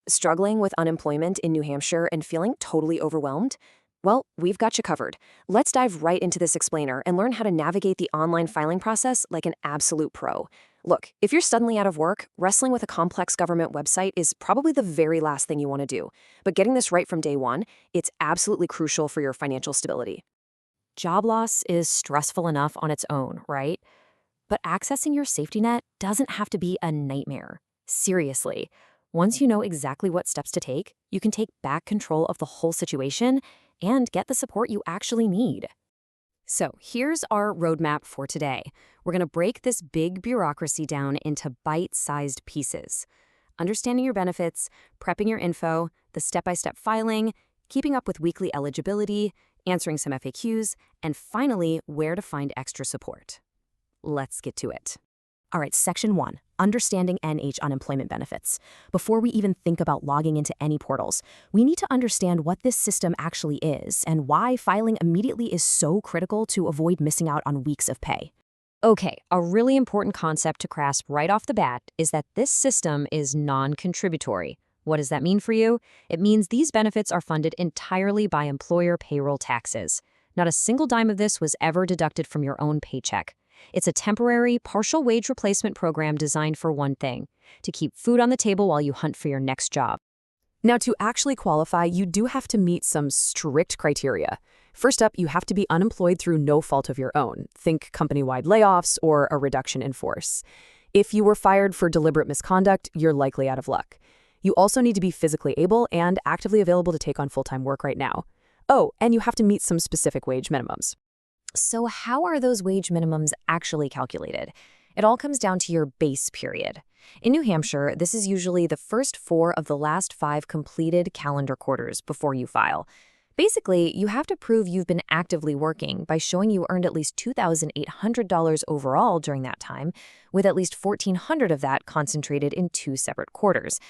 Struggling with unemployment in New Hampshire and feeling totally overwhelmed? Well, we've got you covered. Let's dive right into this explainer and learn how to navigate the online filing process like an absolute pro. Look, if you're suddenly out of work, wrestling with a complex government website is probably the very last thing you want to do. But getting this right from day one, it's absolutely crucial for your financial stability. Job loss is stressful enough on its own, right? But accessing your safety net doesn't have to be a nightmare. Seriously. Once you know exactly what steps to take, you can take back control of the whole situation and get the support you actually need. So here's our roadmap for today. We're going to break this big bureaucracy down into bite-sized pieces. Understanding your benefits, prepping your info, the step-by-step filing, keeping up with weekly eligibility, answering some FAQs, and finally, where to find extra support. Let's get to it. All right, Section 1, Understanding NH Unemployment Benefits. Before we even think about logging into any portals, we need to understand what this system actually is and why filing immediately is so critical to avoid missing out on weeks of pay. Okay, a really important concept to grasp right off the bat is that this system is non-contributory. What does that mean for you? It means these benefits are funded entirely by employer payroll taxes. Not a single dime of this was ever deducted from your own paycheck. It's a temporary, partial wage replacement program designed for one thing: to keep food on the table while you hunt for your next job. Now, to actually qualify, you do have to meet some strict criteria. First up, you have to be unemployed through no fault of your own. Think company-wide layoffs or a reduction in force. If you were fired for deliberate misconduct, you're likely out of luck. You also need to be physically able and actively available to take on full-time work right now. Oh, and you have to meet some specific wage minimums. So how are those wage minimums actually calculated? It all comes down to your base period. In New Hampshire, this is usually the first 4 of the last 5 completed calendar quarters before you file. Basically, you have to prove you've been actively working by showing you earned at least $2,800 overall during that time, with at least $1,400 of that concentrated in 2 separate quarters.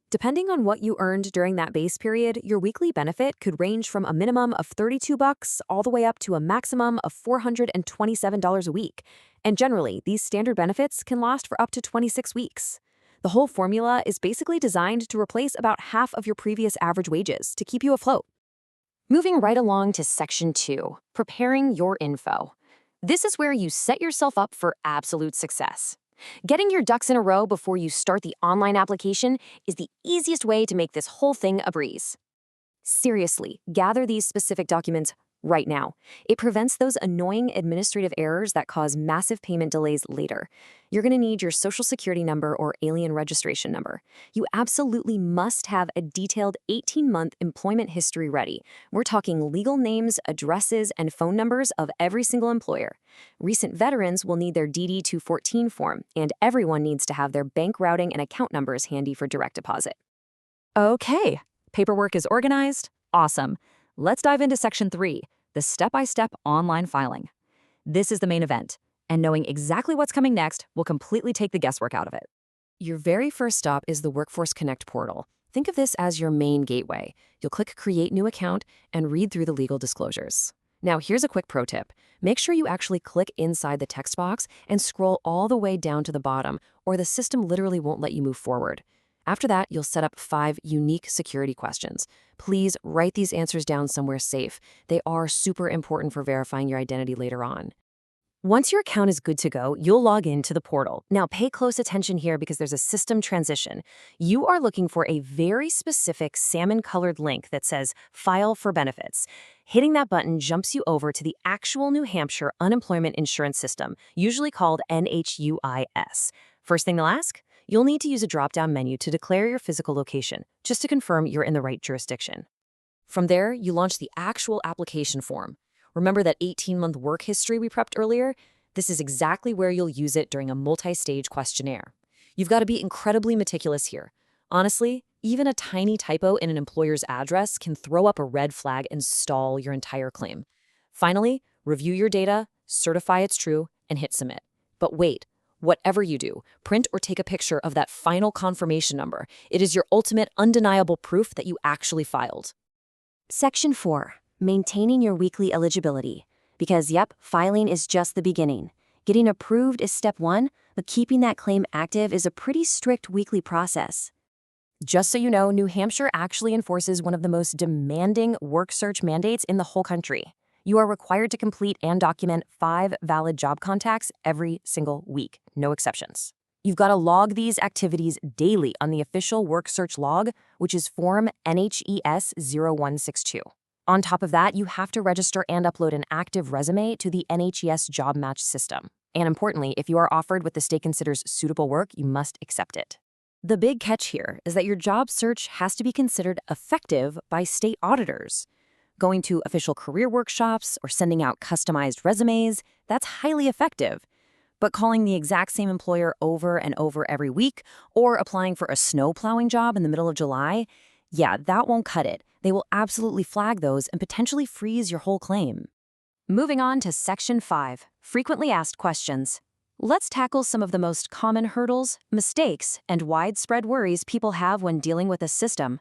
Depending on what you earned during that base period, your weekly benefit could range from a minimum of $32 all the way up to a maximum of $427 a week. And generally, these standard benefits can last for up to 26 weeks. The whole formula is basically designed to replace about half of your previous average wages to keep you afloat. Moving right along to Section 2, Preparing your info. This is where you set yourself up for absolute success. Getting your ducks in a row before you start the online application is the easiest way to make this whole thing a breeze. Seriously, gather these specific documents right now. It prevents those annoying administrative errors that cause massive payment delays later. You're going to need your social security number or alien registration number. You absolutely must have a detailed 18-month employment history ready. We're talking legal names, addresses, and phone numbers of every single employer. Recent veterans will need their DD-214 form, and everyone needs to have their bank routing and account numbers handy for direct deposit. Okay, paperwork is organized. Awesome. Let's dive into Section 3, the step-by-step online filing. This is the main event, and knowing exactly what's coming next will completely take the guesswork out of it. Your very first stop is the Workforce Connect portal. Think of this as your main gateway. You'll click Create New Account and read through the legal disclosures. Now, here's a quick pro tip. Make sure you actually click inside the text box and scroll all the way down to the bottom, or the system literally won't let you move forward. After that, you'll set up 5 unique security questions. Please write these answers down somewhere safe. They are super important for verifying your identity later on. Once your account is good to go, you'll log into the portal. Now, pay close attention here because there's a system transition. You are looking for a very specific salmon-colored link that says File for Benefits. Hitting that button jumps you over to the actual New Hampshire Unemployment Insurance System, usually called NHUIS. First thing they'll ask? You'll need to use a drop-down menu to declare your physical location, just to confirm you're in the right jurisdiction. From there, you launch the actual application form. Remember that 18-month work history we prepped earlier? This is exactly where you'll use it during a multi-stage questionnaire. You've got to be incredibly meticulous here. Honestly, even a tiny typo in an employer's address can throw up a red flag and stall your entire claim. Finally, review your data, certify it's true, and hit submit. But wait. Whatever you do, print or take a picture of that final confirmation number. It is your ultimate, undeniable proof that you actually filed. Section 4. Maintaining your weekly eligibility. Because, yep, filing is just the beginning. Getting approved is step 1, but keeping that claim active is a pretty strict weekly process. Just so you know, New Hampshire actually enforces one of the most demanding work search mandates in the whole country. You are required to complete and document 5 valid job contacts every single week, no exceptions. You've got to log these activities daily on the official work search log, which is Form NHES 0162. On top of that, you have to register and upload an active resume to the NHES job match system. And importantly, if you are offered what the state considers suitable work, you must accept it. The big catch here is that your job search has to be considered effective by state auditors. Going to official career workshops or sending out customized resumes, that's highly effective. But calling the exact same employer over and over every week or applying for a snow plowing job in the middle of July, yeah, that won't cut it. They will absolutely flag those and potentially freeze your whole claim. Moving on to Section 5, Frequently Asked Questions. Let's tackle some of the most common hurdles, mistakes, and widespread worries people have when dealing with a system.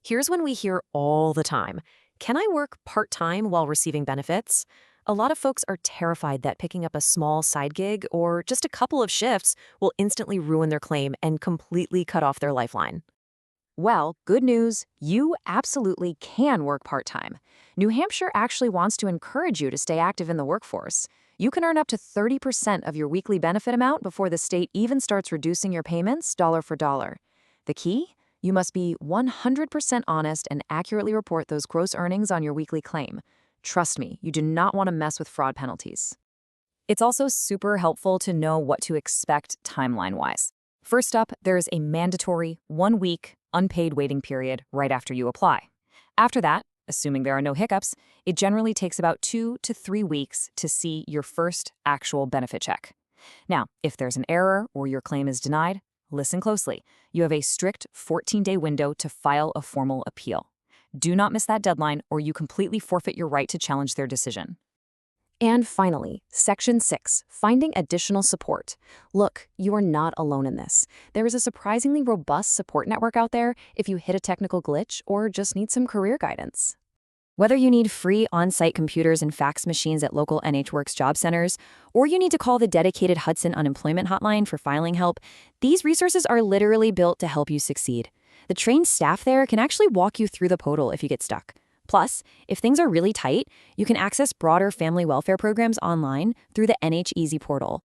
Here's one we hear all the time. Can I work part-time while receiving benefits? A lot of folks are terrified that picking up a small side gig or just a couple of shifts will instantly ruin their claim and completely cut off their lifeline. Well, good news, you absolutely can work part-time. New Hampshire actually wants to encourage you to stay active in the workforce. You can earn up to 30% of your weekly benefit amount before the state even starts reducing your payments dollar for dollar. The key? You must be 100% honest and accurately report those gross earnings on your weekly claim. Trust me, you do not want to mess with fraud penalties. It's also super helpful to know what to expect timeline-wise. First up, there is a mandatory 1-week unpaid waiting period right after you apply. After that, assuming there are no hiccups, it generally takes about 2 to 3 weeks to see your first actual benefit check. Now, if there's an error or your claim is denied, listen closely. You have a strict 14-day window to file a formal appeal. Do not miss that deadline or you completely forfeit your right to challenge their decision. And finally, Section 6, Finding Additional Support. Look, you are not alone in this. There is a surprisingly robust support network out there if you hit a technical glitch or just need some career guidance. Whether you need free on-site computers and fax machines at local NHWorks job centers, or you need to call the dedicated Hudson Unemployment Hotline for filing help, these resources are literally built to help you succeed. The trained staff there can actually walk you through the portal if you get stuck. Plus, if things are really tight, you can access broader family welfare programs online through the NH Easy portal.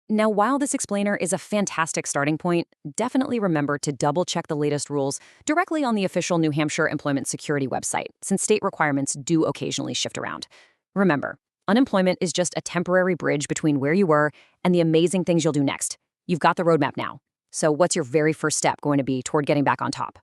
Now, while this explainer is a fantastic starting point, definitely remember to double-check the latest rules directly on the official New Hampshire Employment Security website, since state requirements do occasionally shift around. Remember, unemployment is just a temporary bridge between where you were and the amazing things you'll do next. You've got the roadmap now. So what's your very first step going to be toward getting back on top?